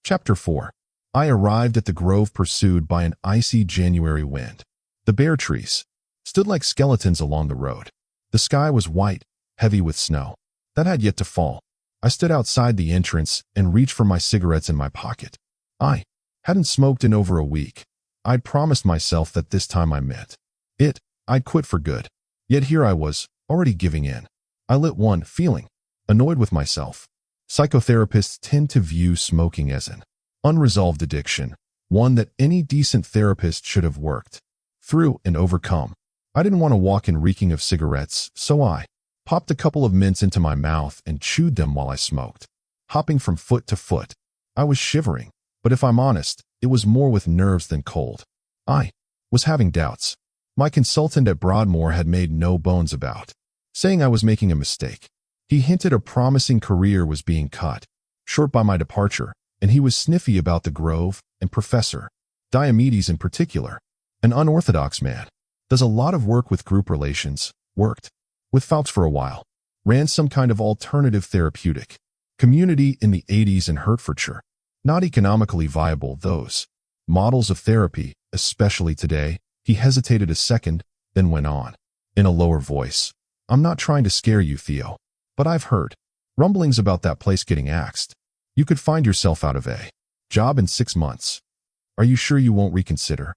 Chapter 4. I arrived at the grove pursued by an icy January wind. The bare trees stood like skeletons along the road. The sky was white, heavy with snow that had yet to fall. I stood outside the entrance and reached for my cigarettes in my pocket. I hadn't smoked in over a week. I'd promised myself that this time I meant it. I'd quit for good. Yet here I was, already giving in. I lit one, feeling annoyed with myself. Psychotherapists tend to view smoking as an unresolved addiction, one that any decent therapist should have worked through and overcome. I didn't want to walk in reeking of cigarettes, so I popped a couple of mints into my mouth and chewed them while I smoked. Hopping from foot to foot, I was shivering, but if I'm honest, it was more with nerves than cold. I was having doubts. My consultant at Broadmoor had made no bones about saying I was making a mistake. He hinted a promising career was being cut short by my departure, and he was sniffy about the Grove and Professor Diomedes in particular. An unorthodox man. Does a lot of work with group relations, worked with folks for a while, ran some kind of alternative therapeutic community in the 80s in Hertfordshire. Not economically viable, those models of therapy, especially today. He hesitated a second, then went on, in a lower voice. I'm not trying to scare you, Theo, but I've heard rumblings about that place getting axed. You could find yourself out of a job in 6 months. Are you sure you won't reconsider?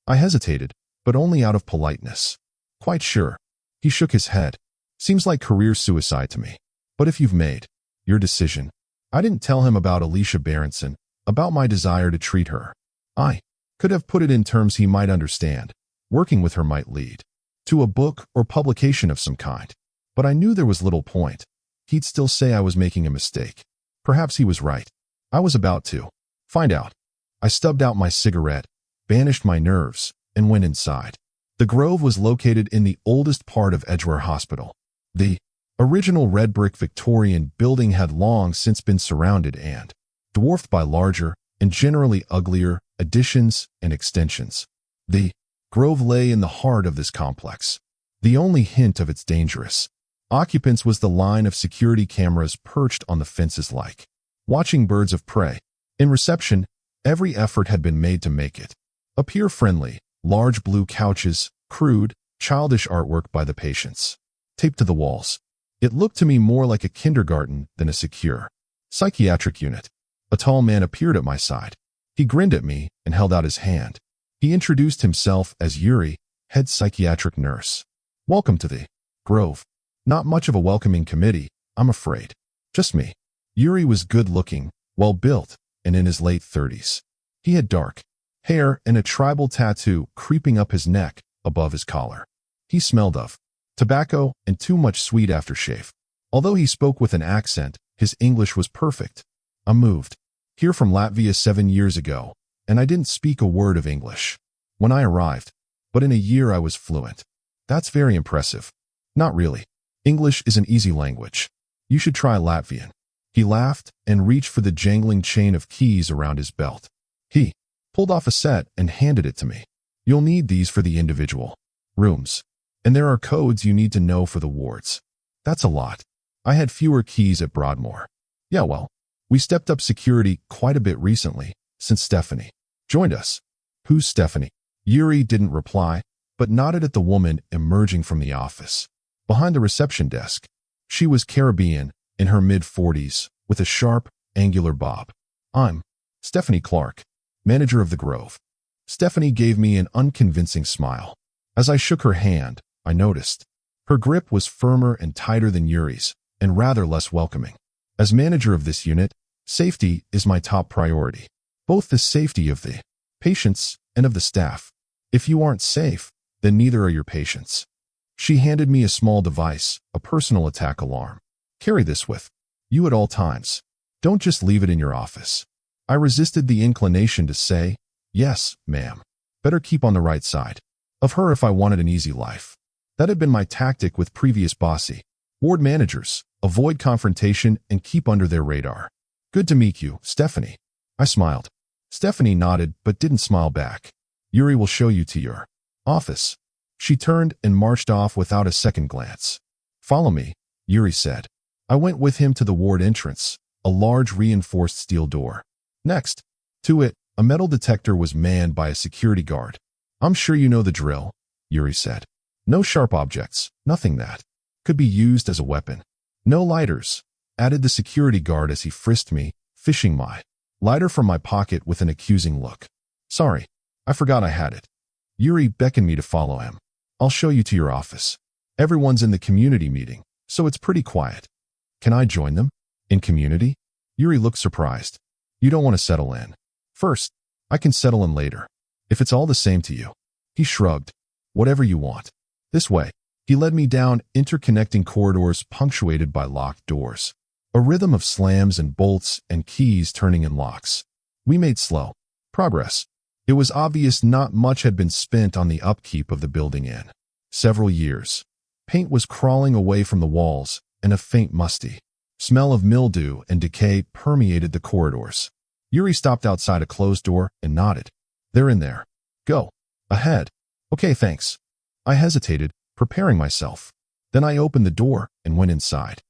I hesitated, but only out of politeness. Quite sure. He shook his head. Seems like career suicide to me. But if you've made your decision. I didn't tell him about Alicia Berenson, about my desire to treat her. I could have put it in terms he might understand. Working with her might lead to a book or publication of some kind. But I knew there was little point. He'd still say I was making a mistake. Perhaps he was right. I was about to find out. I stubbed out my cigarette, banished my nerves, and went inside. The Grove was located in the oldest part of Edgware Hospital. The original red brick Victorian building had long since been surrounded and dwarfed by larger and generally uglier additions and extensions. The Grove lay in the heart of this complex. The only hint of its dangerous occupants was the line of security cameras perched on the fences like watching birds of prey. In reception, every effort had been made to make it appear friendly. Large blue couches, crude, childish artwork by the patients, taped to the walls. It looked to me more like a kindergarten than a secure psychiatric unit. A tall man appeared at my side. He grinned at me and held out his hand. He introduced himself as Yuri, head psychiatric nurse. Welcome to the Grove. Not much of a welcoming committee, I'm afraid. Just me. Yuri was good-looking, well-built, and in his late 30s. He had dark hair and a tribal tattoo creeping up his neck above his collar. He smelled of tobacco and too much sweet aftershave. Although he spoke with an accent, his English was perfect. I moved here from Latvia 7 years ago, and I didn't speak a word of English when I arrived, but in a year I was fluent. That's very impressive. Not really. English is an easy language. You should try Latvian. He laughed and reached for the jangling chain of keys around his belt. He pulled off a set and handed it to me. You'll need these for the individual rooms, and there are codes you need to know for the wards. That's a lot. I had fewer keys at Broadmoor. Yeah, well, we stepped up security quite a bit recently, since Stephanie joined us. Who's Stephanie? Yuri didn't reply, but nodded at the woman emerging from the office behind the reception desk. She was Caribbean, in her mid-40s, with a sharp, angular bob. I'm Stephanie Clark, manager of the Grove. Stephanie gave me an unconvincing smile. As I shook her hand, I noticed her grip was firmer and tighter than Yuri's, and rather less welcoming. As manager of this unit, safety is my top priority. Both the safety of the patients and of the staff. If you aren't safe, then neither are your patients. She handed me a small device, a personal attack alarm. Carry this with you at all times. Don't just leave it in your office. I resisted the inclination to say, yes, ma'am. Better keep on the right side of her if I wanted an easy life. That had been my tactic with previous bossy ward managers. Avoid confrontation and keep under their radar. Good to meet you, Stephanie. I smiled. Stephanie nodded but didn't smile back. Yuri will show you to your office. She turned and marched off without a second glance. Follow me, Yuri said. I went with him to the ward entrance, a large reinforced steel door. Next to it, a metal detector was manned by a security guard. "I'm sure you know the drill," Yuri said. "No sharp objects, nothing that could be used as a weapon. No lighters," added the security guard as he frisked me, fishing my lighter from my pocket with an accusing look. "Sorry, I forgot I had it." Yuri beckoned me to follow him. "I'll show you to your office. Everyone's in the community meeting, so it's pretty quiet." "Can I join them? In community?" Yuri looked surprised. "You don't want to settle in first? I can settle in later, if it's all the same to you." He shrugged. "Whatever you want." This way. He led me down interconnecting corridors punctuated by locked doors. A rhythm of slams and bolts and keys turning in locks. We made slow progress. It was obvious not much had been spent on the upkeep of the building in several years. Paint was crawling away from the walls, and a faint musty smell of mildew and decay permeated the corridors. Yuri stopped outside a closed door and nodded. "They're in there. Go ahead." "Okay, thanks." I hesitated, preparing myself. Then I opened the door and went inside.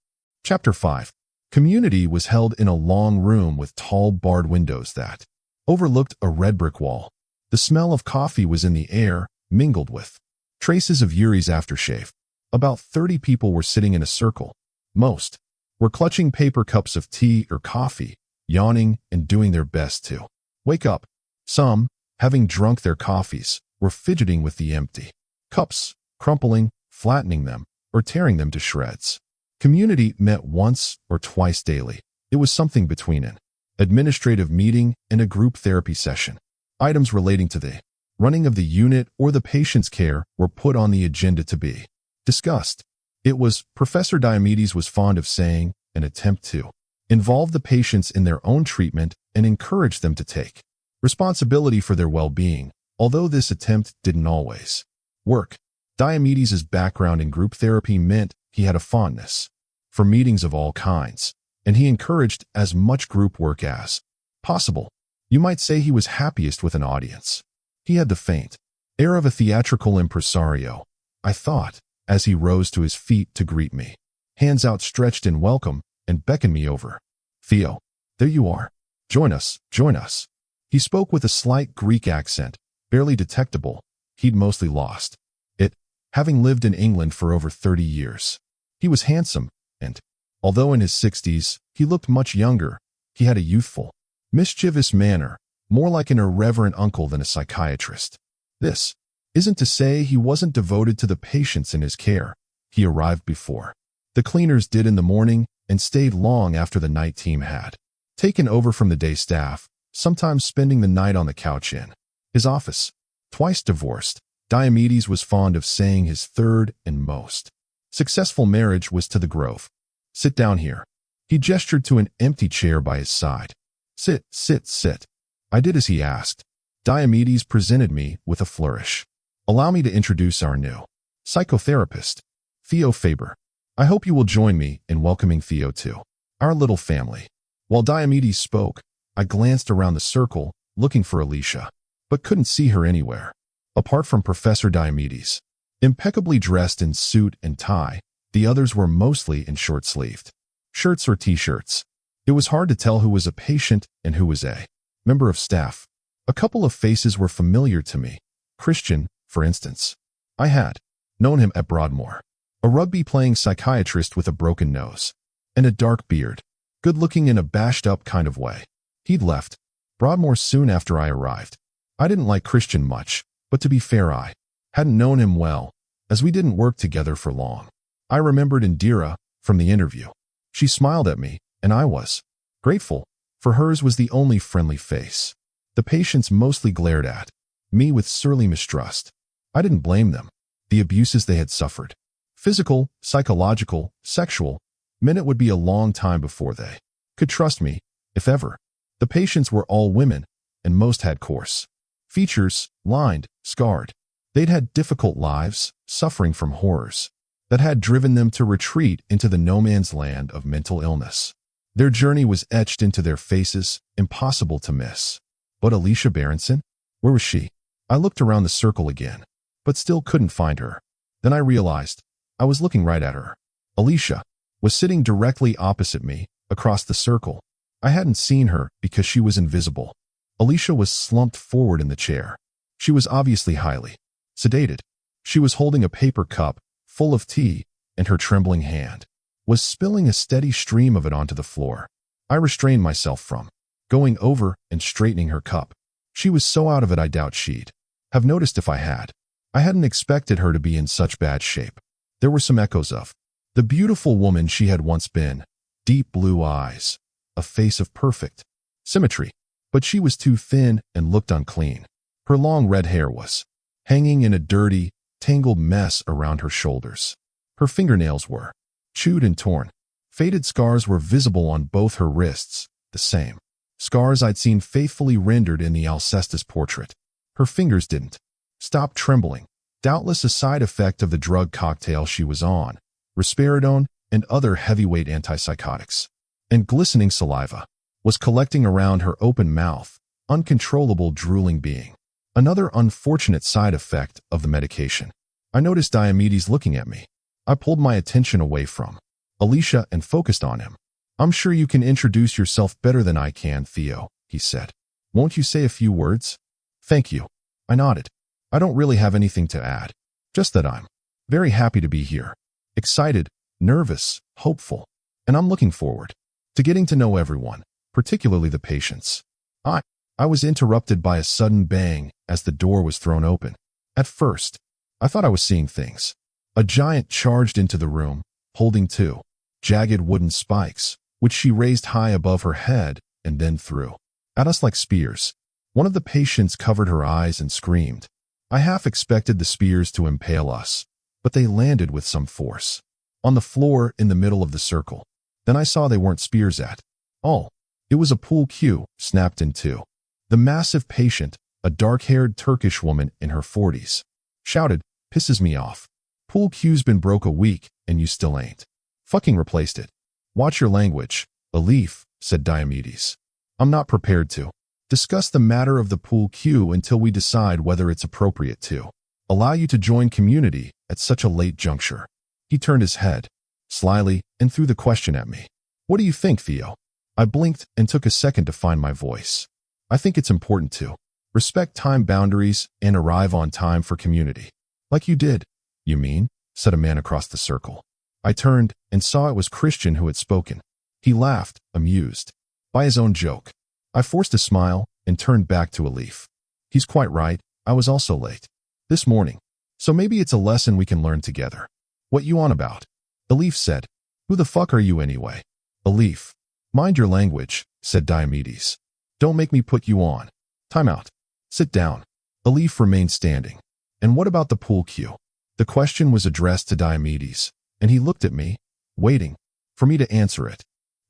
Chapter 5. Community was held in a long room with tall barred windows that overlooked a red brick wall. The smell of coffee was in the air, mingled with traces of Yuri's aftershave. About 30 people were sitting in a circle. Most were clutching paper cups of tea or coffee, yawning and doing their best to wake up. Some, having drunk their coffees, were fidgeting with the empty cups, crumpling, flattening them, or tearing them to shreds. Community met once or twice daily. It was something between an administrative meeting and a group therapy session. Items relating to the running of the unit or the patient's care were put on the agenda to be discussed. It was, Professor Diomedes was fond of saying, an attempt to involve the patients in their own treatment and encourage them to take responsibility for their well-being, although this attempt didn't always work. Diomedes' background in group therapy meant he had a fondness for meetings of all kinds, and he encouraged as much group work as possible. You might say he was happiest with an audience. He had the faint air of a theatrical impresario, I thought, as he rose to his feet to greet me, hands outstretched in welcome, and beckoned me over. "Theo, there you are. Join us, join us." He spoke with a slight Greek accent, barely detectable. He'd mostly lost it, having lived in England for over 30 years. He was handsome, and, although in his 60s, he looked much younger. He had a youthful, mischievous manner, more like an irreverent uncle than a psychiatrist. This isn't to say he wasn't devoted to the patients in his care. He arrived before the cleaners did in the morning and stayed long after the night team had taken over from the day staff, sometimes spending the night on the couch in his office. Twice divorced, Diomedes was fond of saying his third and most successful marriage was to the Grove. "Sit down here." He gestured to an empty chair by his side. "Sit, sit, sit." I did as he asked. Diomedes presented me with a flourish. "Allow me to introduce our new psychotherapist, Theo Faber. I hope you will join me in welcoming Theo to our little family." While Diomedes spoke, I glanced around the circle, looking for Alicia, but couldn't see her anywhere. Apart from Professor Diomedes, impeccably dressed in suit and tie, the others were mostly in short-sleeved shirts or t-shirts. It was hard to tell who was a patient and who was a member of staff. A couple of faces were familiar to me. Christian, for instance. I had known him at Broadmoor. A rugby-playing psychiatrist with a broken nose and a dark beard, good-looking in a bashed-up kind of way. He'd left Broadmoor soon after I arrived. I didn't like Christian much, but to be fair, I hadn't known him well, as we didn't work together for long. I remembered Indira from the interview. She smiled at me, and I was grateful, for hers was the only friendly face. The patients mostly glared at me with surly mistrust. I didn't blame them. The abuses they had suffered, physical, psychological, sexual, meant it would be a long time before they could trust me, if ever. The patients were all women, and most had coarse features, lined, scarred. They'd had difficult lives, suffering from horrors that had driven them to retreat into the no-man's land of mental illness. Their journey was etched into their faces, impossible to miss. But Alicia Berenson? Where was she? I looked around the circle again, but still couldn't find her. Then I realized I was looking right at her. Alicia was sitting directly opposite me, across the circle. I hadn't seen her because she was invisible. Alicia was slumped forward in the chair. She was obviously highly sedated. She was holding a paper cup full of tea, and her trembling hand was spilling a steady stream of it onto the floor. I restrained myself from going over and straightening her cup. She was so out of it I doubt she'd have noticed if I had. I hadn't expected her to be in such bad shape. There were some echoes of the beautiful woman she had once been. Deep blue eyes, a face of perfect symmetry, but she was too thin and looked unclean. Her long red hair was hanging in a dirty, tangled mess around her shoulders. Her fingernails were chewed and torn. Faded scars were visible on both her wrists, the same scars I'd seen faithfully rendered in the Alcestis portrait. Her fingers didn't stop trembling, doubtless a side effect of the drug cocktail she was on, risperidone and other heavyweight antipsychotics. And glistening saliva was collecting around her open mouth, uncontrollable drooling being another unfortunate side effect of the medication. I noticed Diomedes looking at me. I pulled my attention away from Alicia and focused on him. "I'm sure you can introduce yourself better than I can, Theo," he said. "Won't you say a few words?" "Thank you." I nodded. "I don't really have anything to add. Just that I'm very happy to be here. Excited, nervous, hopeful, and I'm looking forward to getting to know everyone, particularly the patients." I was interrupted by a sudden bang as the door was thrown open. At first, I thought I was seeing things. A giant charged into the room, holding two jagged wooden spikes, which she raised high above her head and then threw at us like spears. One of the patients covered her eyes and screamed. I half expected the spears to impale us, but they landed with some force on the floor in the middle of the circle. Then I saw they weren't spears at all. It was a pool cue snapped in two. The massive patient, a dark-haired Turkish woman in her 40s, shouted, "Pisses me off. Pool cue's been broke a week and you still ain't fucking replaced it." "Watch your language, Alif," said Diomedes. "I'm not prepared to discuss the matter of the pool cue until we decide whether it's appropriate to allow you to join community at such a late juncture." He turned his head slyly and threw the question at me. "What do you think, Theo?" I blinked and took a second to find my voice. "I think it's important to respect time boundaries and arrive on time for community." "Like you did." "You mean?" said a man across the circle. I turned and saw it was Christian who had spoken. He laughed, amused by his own joke. I forced a smile and turned back to Alif. "He's quite right. I was also late this morning. So maybe it's a lesson we can learn together." "What you on about?" Alif said. "Who the fuck are you anyway?" "Alif." "Mind your language," said Diomedes. "Don't make me put you on. Time out. Sit down." Alif remained standing. "And what about the pool cue?" The question was addressed to Diomedes, and he looked at me, waiting for me to answer it.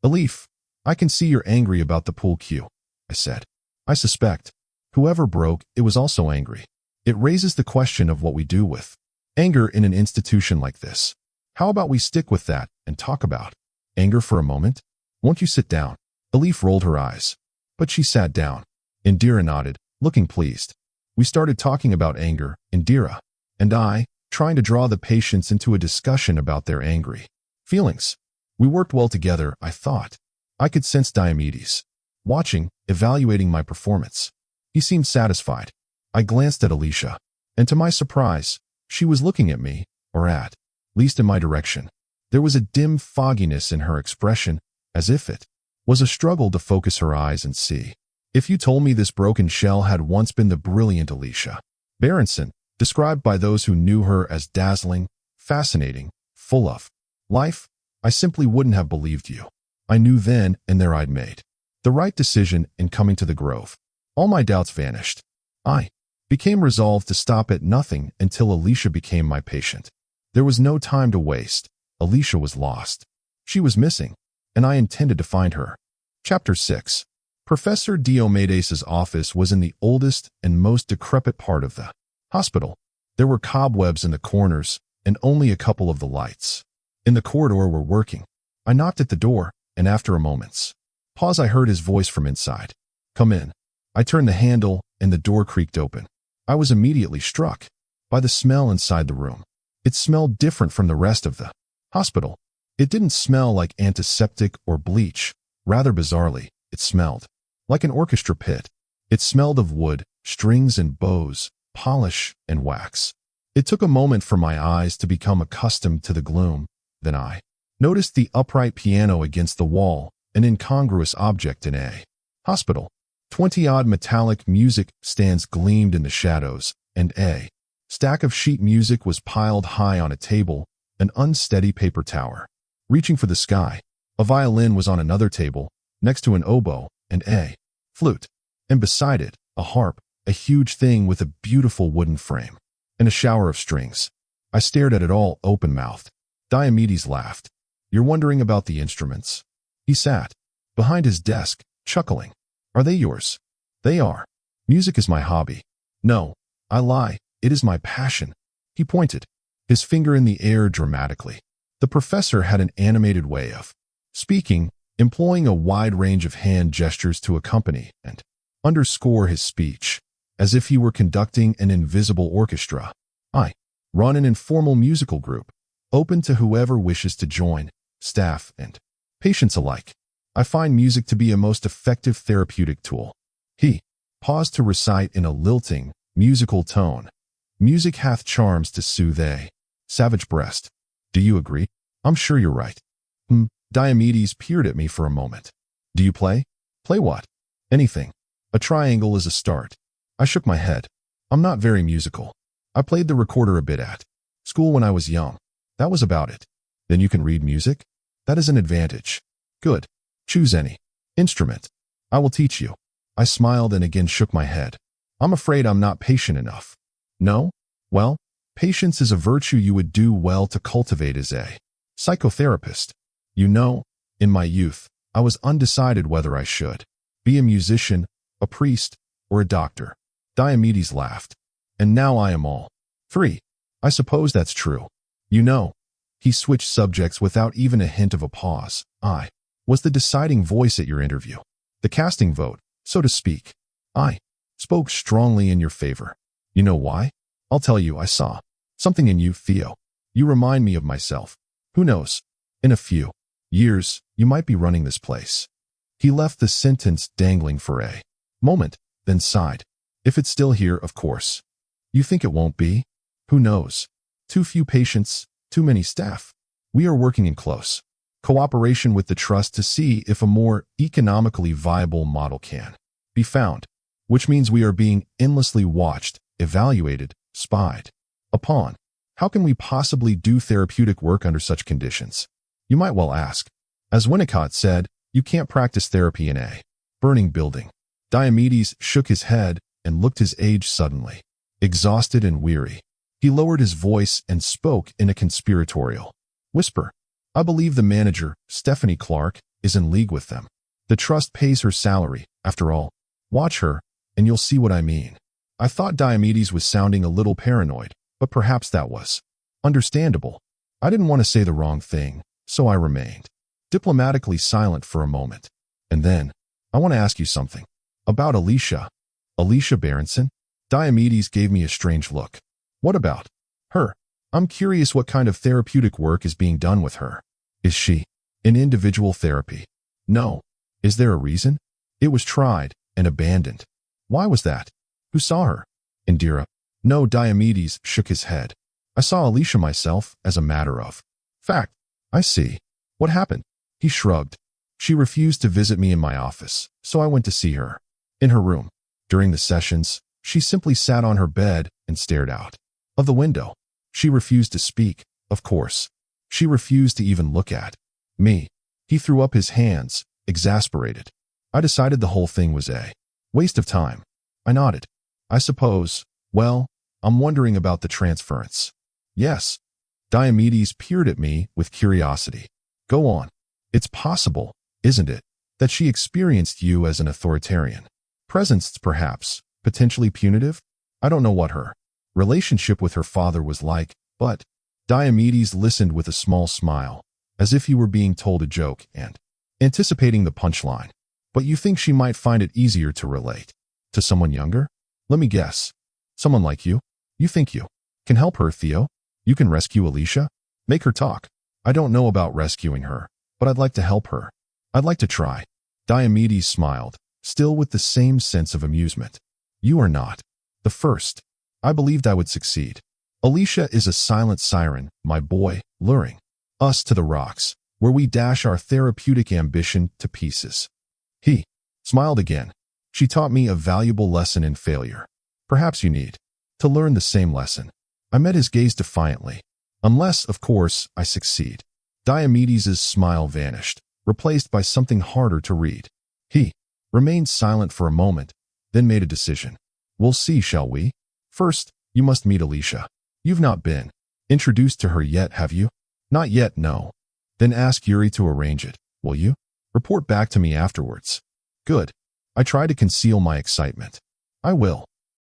"Alif, I can see you're angry about the pool cue," I said. "I suspect whoever broke it was also angry. It raises the question of what we do with anger in an institution like this. How about we stick with that and talk about anger for a moment? Won't you sit down?" Alif rolled her eyes, but she sat down. Indira nodded, looking pleased. We started talking about anger, Indira and I, trying to draw the patients into a discussion about their angry feelings. We worked well together, I thought. I could sense Diomedes watching, evaluating my performance. He seemed satisfied. I glanced at Alicia, and to my surprise, she was looking at me, or at least in my direction. There was a dim fogginess in her expression, as if it was a struggle to focus her eyes and see. If you told me this broken shell had once been the brilliant Alicia Berenson, described by those who knew her as dazzling, fascinating, full of life, I simply wouldn't have believed you. I knew then and there I'd made the right decision in coming to the Grove. All my doubts vanished. I became resolved to stop at nothing until Alicia became my patient. There was no time to waste. Alicia was lost. She was missing, and I intended to find her. Chapter 6. Professor Diomedes's office was in the oldest and most decrepit part of the hospital. There were cobwebs in the corners, and only a couple of the lights in the corridor were working. I knocked at the door, and after a moment's pause I heard his voice from inside. "Come in." I turned the handle, and the door creaked open. I was immediately struck by the smell inside the room. It smelled different from the rest of the hospital. It didn't smell like antiseptic or bleach. Rather bizarrely, It smelled like an orchestra pit. It smelled of wood, strings and bows, polish and wax. It took a moment for my eyes to become accustomed to the gloom. Then I noticed the upright piano against the wall, an incongruous object in a hospital. 20-odd metallic music stands gleamed in the shadows, and a stack of sheet music was piled high on a table, an unsteady paper tower, reaching for the sky. A violin was on another table, next to an oboe and a flute, and beside it, a harp, a huge thing with a beautiful wooden frame, and a shower of strings. I stared at it all open-mouthed. Diomedes laughed. "You're wondering about the instruments?" He sat behind his desk, chuckling. "Are they yours?" "They are. Music is my hobby." "No, I lie. It is my passion." He pointed, his finger in the air dramatically. The professor had an animated way of speaking, employing a wide range of hand gestures to accompany and underscore his speech, as if he were conducting an invisible orchestra. "I run an informal musical group, open to whoever wishes to join, staff and patients alike. I find music to be a most effective therapeutic tool." He paused to recite in a lilting, musical tone, "Music hath charms to soothe a savage breast. Do you agree?" "I'm sure you're right." Diomedes peered at me for a moment. "Do you play?" "Play what?" "Anything. A triangle is a start." I shook my head. "I'm not very musical. I played the recorder a bit at school when I was young. That was about it." "Then you can read music?" "That is an advantage." "Good. Choose any instrument. I will teach you." I smiled and again shook my head. "I'm afraid I'm not patient enough." "No? Well, patience is a virtue you would do well to cultivate as a psychotherapist. You know, in my youth, I was undecided whether I should be a musician, a priest, or a doctor." Diomedes laughed. "And now I am all three." "I suppose that's true. You know." He switched subjects without even a hint of a pause. "I was the deciding voice at your interview. The casting vote, so to speak. I spoke strongly in your favor. You know why? I'll tell you. I saw something in you, Theo. You remind me of myself. Who knows? In a few years, you might be running this place." He left the sentence dangling for a moment, then sighed. "If it's still here, of course." "You think it won't be?" "Who knows? Too few patients, too many staff. We are working in close cooperation with the trust to see if a more economically viable model can be found, which means we are being endlessly watched, evaluated, spied upon. How can we possibly do therapeutic work under such conditions? You might well ask. As Winnicott said, you can't practice therapy in a burning building." Diomedes shook his head and looked his age suddenly, exhausted and weary. He lowered his voice and spoke in a conspiratorial whisper. "I believe the manager, Stephanie Clark, is in league with them. The trust pays her salary, after all. Watch her, and you'll see what I mean." I thought Diomedes was sounding a little paranoid, but perhaps that was understandable. I didn't want to say the wrong thing, so I remained diplomatically silent for a moment. "And then, I want to ask you something. About Alicia." "Alicia Berenson?" Diomedes gave me a strange look. "What about her? I'm curious what kind of therapeutic work is being done with her. Is she in individual therapy?" "No." "Is there a reason?" "It was tried and abandoned." "Why was that?" "Who saw her?" "Indira." "No." Diomedes shook his head. "I saw Alicia myself, as a matter of fact." "I see. What happened?" He shrugged. "She refused to visit me in my office, so I went to see her in her room. During the sessions, she simply sat on her bed and stared out of the window. She refused to speak, of course. She refused to even look at me." He threw up his hands, exasperated. "I decided the whole thing was a waste of time." I nodded. "I suppose. Well, I'm wondering about the transference." "Yes." Diomedes peered at me with curiosity. "Go on." "It's possible, isn't it, that she experienced you as an authoritarian presence, perhaps, potentially punitive? I don't know what her relationship with her father was like, but..." Diomedes listened with a small smile, as if he were being told a joke and anticipating the punchline. "But you think she might find it easier to relate to someone younger? Let me guess. Someone like you? You think you can help her, Theo? You can rescue Alicia? Make her talk?" "I don't know about rescuing her, but I'd like to help her. I'd like to try." Diomedes smiled, still with the same sense of amusement. You are not the first. I believed I would succeed. Alicia is a silent siren, my boy, luring us to the rocks, where we dash our therapeutic ambition to pieces. He smiled again. She taught me a valuable lesson in failure. Perhaps you need to learn the same lesson. I met his gaze defiantly. Unless, of course, I succeed. Diomedes' smile vanished, replaced by something harder to read. He remained silent for a moment, then made a decision. We'll see, shall we? First, you must meet Alicia. You've not been introduced to her yet, have you? Not yet, no. Then ask Yuri to arrange it, will you? Report back to me afterwards. Good. I try to conceal my excitement. I will.